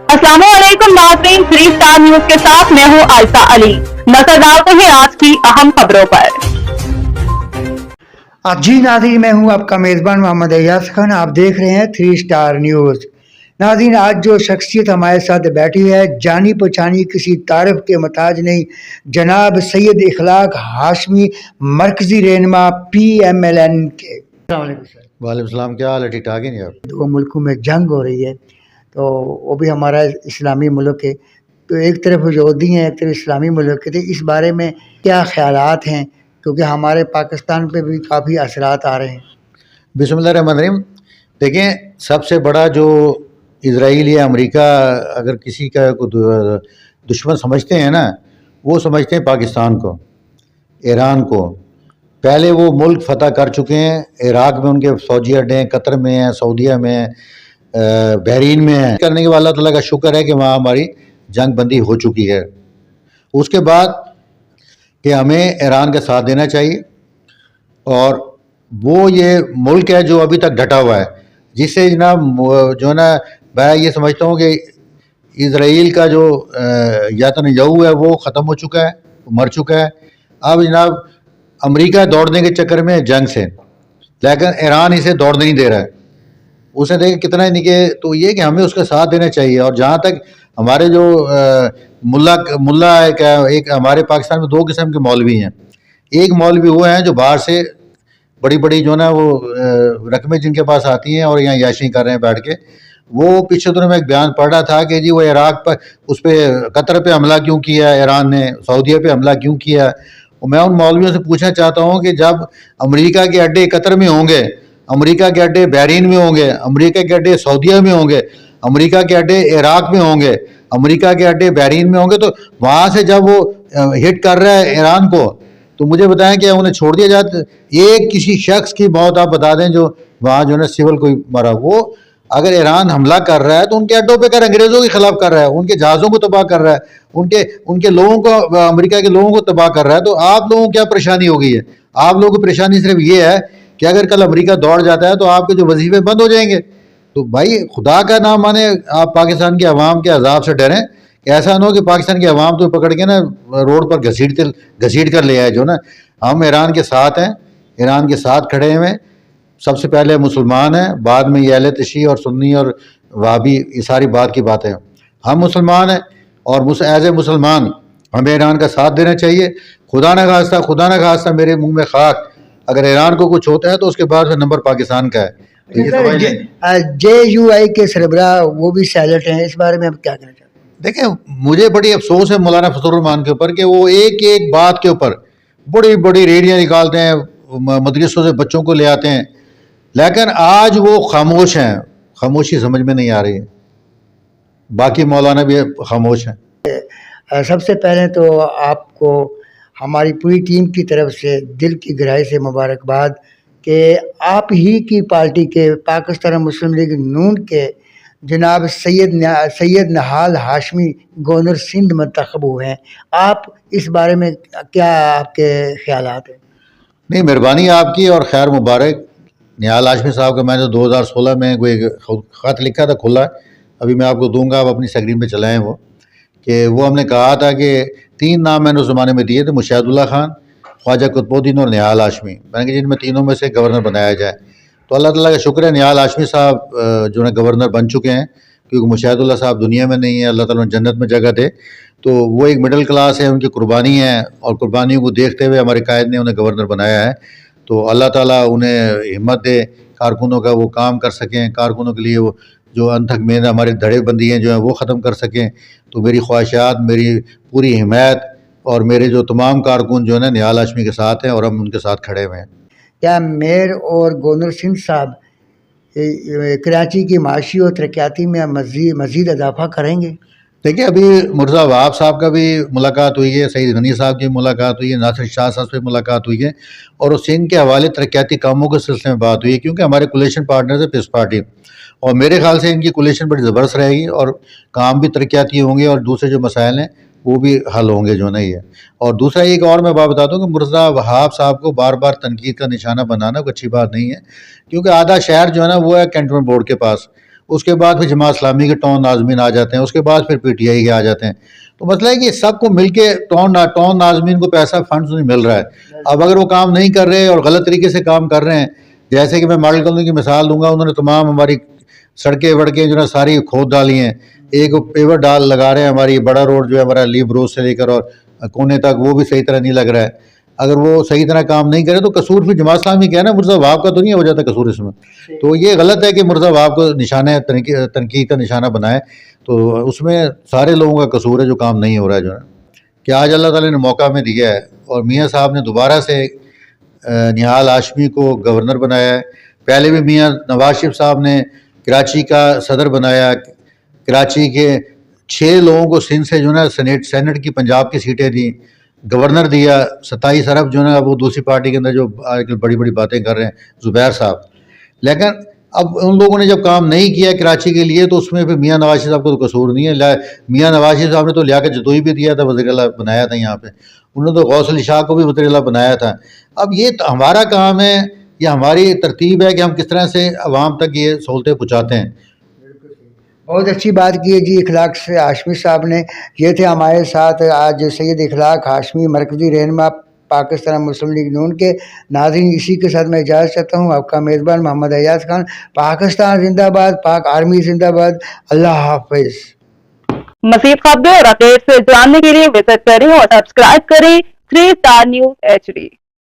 अस्सलाम वालेकुम नाज़रीन, 3 स्टार न्यूज के साथ मैं हूं आयशा अली। नजर डालते हैं आज की अहम खबरों पर। जी नाज़रीन, मैं हूं आपका मेज़बान मोहम्मद अय्याज खान। आप देख रहे हैं 3 स्टार न्यूज़। नाज़रीन, आज जो शख्सियत हमारे साथ बैठी है, जानी पहचानी, किसी तारीफ के मोहताज नहीं, जनाब सैयद इखलाक हाशमी, मरकजी रहनुमा PMLN के। वालेकुम सलाम, क्या हाल है? ठीक ठाक है नहीं आप? दो मुल्कों में जंग हो रही है, तो वो भी हमारा इस्लामी मुल्क है, तो एक तरफ यहूदी हैं, एक तरफ इस्लामी मुल्क है। तो इस बारे में क्या ख्यालात हैं, क्योंकि हमारे पाकिस्तान पे भी काफ़ी असरात आ रहे हैं। बिस्मिल्लाहिर्रहमानिर्रहीम। देखें, सबसे बड़ा जो इजराइल या अमेरिका अगर किसी का को दुश्मन समझते हैं ना, वो समझते हैं पाकिस्तान को, ईरान को। पहले वो मुल्क फ़तह कर चुके हैं, इराक़ में उनके फ़ौजी अड्डे हैं, कतर में हैं, सऊदीया में हैं, बहरीन में हैं। करने के बाद अल्लाह ताला का शुक्र है कि वहाँ हमारी जंग बंदी हो चुकी है। उसके बाद कि हमें ईरान का साथ देना चाहिए, और वो ये मुल्क है जो अभी तक डटा हुआ है, जिससे जनाब जो है ना, मैं ये समझता हूँ कि इजराइल का जो नेतन्याहू है वो ख़त्म हो चुका है, मर चुका है। अब जनाब अमेरिका दौड़ने के चक्कर में जंग से, लेकिन ईरान इसे दौड़ने नहीं दे रहा है। उसने देखे कितना ही नहीं कि, तो ये कि हमें उसका साथ देना चाहिए। और जहाँ तक हमारे जो मुल्ला एक हमारे पाकिस्तान में 2 किस्म के मौलवी हैं। एक मौलवी वो हैं जो बाहर से बड़ी बड़ी जो ना वो रकमें जिनके पास आती हैं और यहाँ याशी कर रहे हैं बैठ के। वो पिछले दिनों में एक बयान पढ़ रहा था कि जी वो इराक़ पर, उस पर कतर पे हमला क्यों किया ईरान ने, सऊदीया पे हमला क्यों किया। और मैं उन मौलवियों से पूछना चाहता हूँ कि जब अमेरिका के अड्डे कतर में होंगे, अमेरिका के अड्डे बहरीन में होंगे, अमेरिका के अड्डे सऊदीया में होंगे, अमेरिका के अड्डे इराक़ में होंगे, अमेरिका के अड्डे बहरीन में होंगे, तो वहाँ से जब वो हिट कर रहा है ईरान को, तो मुझे बताएं कि उन्हें छोड़ दिया जाता? एक किसी शख्स की मौत आप बता दें जो वहाँ जो है सिविल कोई मरा। वो अगर ईरान हमला कर रहा है तो उनके अड्डों पे कर, अंग्रेज़ों के ख़िलाफ़ कर रहा है, उनके जहाज़ों को तबाह कर रहा है, उनके लोगों को, अमेरिका के लोगों को तबाह कर रहा है। तो आप लोगों को क्या परेशानी हो गई है? आप लोगों की परेशानी सिर्फ ये है कि अगर कल अमेरिका दौड़ जाता है तो आपके जो वजीफे बंद हो जाएंगे। तो भाई खुदा का नाम माने, आप पाकिस्तान के अवाम के अजाब से डरें। ऐसा ना हो कि पाकिस्तान के अवाम तो पकड़ के ना रोड पर घसीट कर ले आए। जो ना, हम ईरान के साथ हैं, ईरान के साथ खड़े हुए हैं। सबसे पहले मुसलमान हैं, बाद में ये अहले तशी और सुन्नी और वहाबी, ये सारी बात की बातें हैं। हम मुसलमान हैं और एज ए मुसलमान हमें ईरान का साथ देना चाहिए। खुदा न खास्ता मेरे मुंह में खाक, अगर ईरान को कुछ होता है तो उसके बाद फिर नंबर पाकिस्तान का है। तो ये समझ लें। JUI के सरबराह वो भी साइलेंट हैं, इस बारे में आप क्या कहना चाहते हैं? देखें, मुझे बड़ी अफसोस है मौलाना फजलुर रहमान के ऊपर कि वो एक एक बात के ऊपर बड़ी बड़ी रेडियाँ निकालते हैं, मदरसों से बच्चों को ले आते हैं, लेकिन आज वो खामोश हैं। खामोशी समझ में नहीं आ रही है। बाकी मौलाना भी खामोश हैं। सबसे पहले तो आपको हमारी पूरी टीम की तरफ से दिल की गहराई से मुबारकबाद कि आप ही की पार्टी के, पाकिस्तान मुस्लिम लीग नून के जनाब सैयद नहाल हाशमी गवर्नर सिंध मंतखब हुए हैं। आप इस बारे में क्या आपके ख्यालात हैं? नहीं, मेहरबानी आपकी और खैर मुबारक। निहाल हाशमी साहब का मैंने 2016 में कोई ख़त लिखा था खुला, अभी मैं आपको दूंगा, आप अपनी स्क्रीन पे चलाएं वो, कि वो हमने कहा था कि 3 नाम मैंने उस ज़माने में दिए थे, मुशाहिदुल्लाह खान, ख्वाजा कुतुबुद्दीन और निहाल हाशमी। मैंने कहा जिनमें तीनों में से गवर्नर बनाया जाए। तो अल्लाह ताला का शुक्र है, निहाल हाशमी साहब जो है गवर्नर बन चुके हैं, क्योंकि मुशाहिदुल्लाह साहब दुनिया में नहीं है, अल्लाह ताला ने जन्नत में जगह दे। तो वो एक मिडिल क्लास है, उनकी कुर्बानी है, और कुर्बानियों को देखते हुए हमारे कायद ने उन्हें गवर्नर बनाया है। तो अल्लाह ताला उन्हें हिम्मत दे, कारकुनों का वो काम कर सकें, कारकुनों के लिए वो जो अनथक मेहनत, हमारे धड़ेबंदी हैं जो है वो ख़त्म कर सकें। तो मेरी ख्वाहिशात, मेरी पूरी हिमायत, और मेरे जो तमाम कारकुन जो है ना निहाल हाशमी के साथ हैं और हम उनके साथ खड़े हुए हैं। क्या मेयर और गवर्नर सिंध साहब कराची की माशी और तरक्याती में मज़ीद इजाफा करेंगे? देखिए, अभी मुर्तज़ा वहाब साहब का भी मुलाकात हुई है, सईद गनी साहब की मुलाकात हुई है, नासिर शाह साहब से मुलाकात हुई है, और उस सिंध के हवाले तरक्याती कामों के सिलसिले में बात हुई है, क्योंकि हमारे कोलिशन पार्टनर्स है पीस पार्टी, और मेरे ख्याल से इनकी कोलिशन बड़ी ज़बरदस्त रहेगी और काम भी तरक्याती होंगे और दूसरे जो मसाइल हैं वो भी हल होंगे जो नहीं है। और दूसरा एक और मैं बात बताता हूँ कि मुर्तज़ा वहाब साहब को बार बार तनकीद का निशाना बनाना कोई अच्छी बात नहीं है, क्योंकि आधा शहर जो है ना वो है कैंटोनमेंट बोर्ड के पास, اس کے بعد پھر جماعت اسلامی کے ٹون ناظمین آ جاتے ہیں, اس کے بعد پھر پی ٹی آئی کے آ جاتے ہیں. تو مسئلہ ہے کہ سب کو مل کے ٹون ناظمین کو پیسہ فنڈز نہیں مل رہا ہے. اب اگر وہ کام نہیں کر رہے اور غلط طریقے سے کام کر رہے ہیں, جیسے کہ میں ماڈل کالونی کی مثال دوں گا, انہوں نے تمام ہماری سڑکیں وڑکیں جو ہے ساری کھود ڈالی ہیں, ایک پیور ڈال لگا رہے ہیں, ہماری بڑا روڈ جو ہے ہمارا لیب روز سے لے کر اور کونے تک وہ بھی صحیح طرح نہیں لگ رہا ہے. اگر وہ صحیح طرح کام نہیں کرے تو قصور پھر جماعت اسلامی کیا ہے نا, مرزا وہاب کا تو نہیں ہو جاتا قصور اس میں. تو یہ غلط ہے کہ مرزا وہاب کو نشانہ تنقید کا نشانہ بنائے, تو اس میں سارے لوگوں کا قصور ہے جو کام نہیں ہو رہا ہے جو ہے. کہ آج اللہ تعالیٰ نے موقع میں دیا ہے اور میاں صاحب نے دوبارہ سے نہال ہاشمی کو گورنر بنایا ہے. پہلے بھی میاں نواز شریف صاحب نے کراچی کا صدر بنایا, کراچی کے 6 لوگوں کو سندھ سے جو ہے سینٹ کی پنجاب کی سیٹیں دیں, گورنر دیا. 27 ارب جو ہے نا وہ دوسری پارٹی کے اندر جو آج کل بڑی بڑی باتیں کر رہے ہیں زبیر صاحب. لیکن اب ان لوگوں نے جب کام نہیں کیا کراچی کے لیے تو اس میں پھر میاں نواز شریف صاحب کو تو قصور نہیں ہے. میاں نواز شریف صاحب نے تو لیاقت جدوئی بھی دیا تھا, وزیر اعلیٰ بنایا تھا یہاں پہ, انہوں نے تو غوث علی شاہ کو بھی وزیر اعلیٰ بنایا تھا. اب یہ ہمارا کام ہے, یہ ہماری ترتیب ہے کہ ہم کس طرح سے عوام تک یہ سہولتیں پہنچاتے ہیں. بہت اچھی بات کی ہے جی اخلاق سے ہاشمی صاحب نے. یہ تھے ہمارے ساتھ آج سید اخلاق ہاشمی, مرکزی رہنما پاکستان مسلم لیگ نون کے. ناظرین اسی کے ساتھ میں اجازت چاہتا ہوں, آپ کا میزبان محمد ایاز خان. پاکستان زندہ باد, پاک آرمی زندہ باد. اللہ حافظ. مزید خبریں اور اپڈیٹ سے جاننے کے لیے وزٹ کریں اور سبسکرائب کریں 3 Star News HD.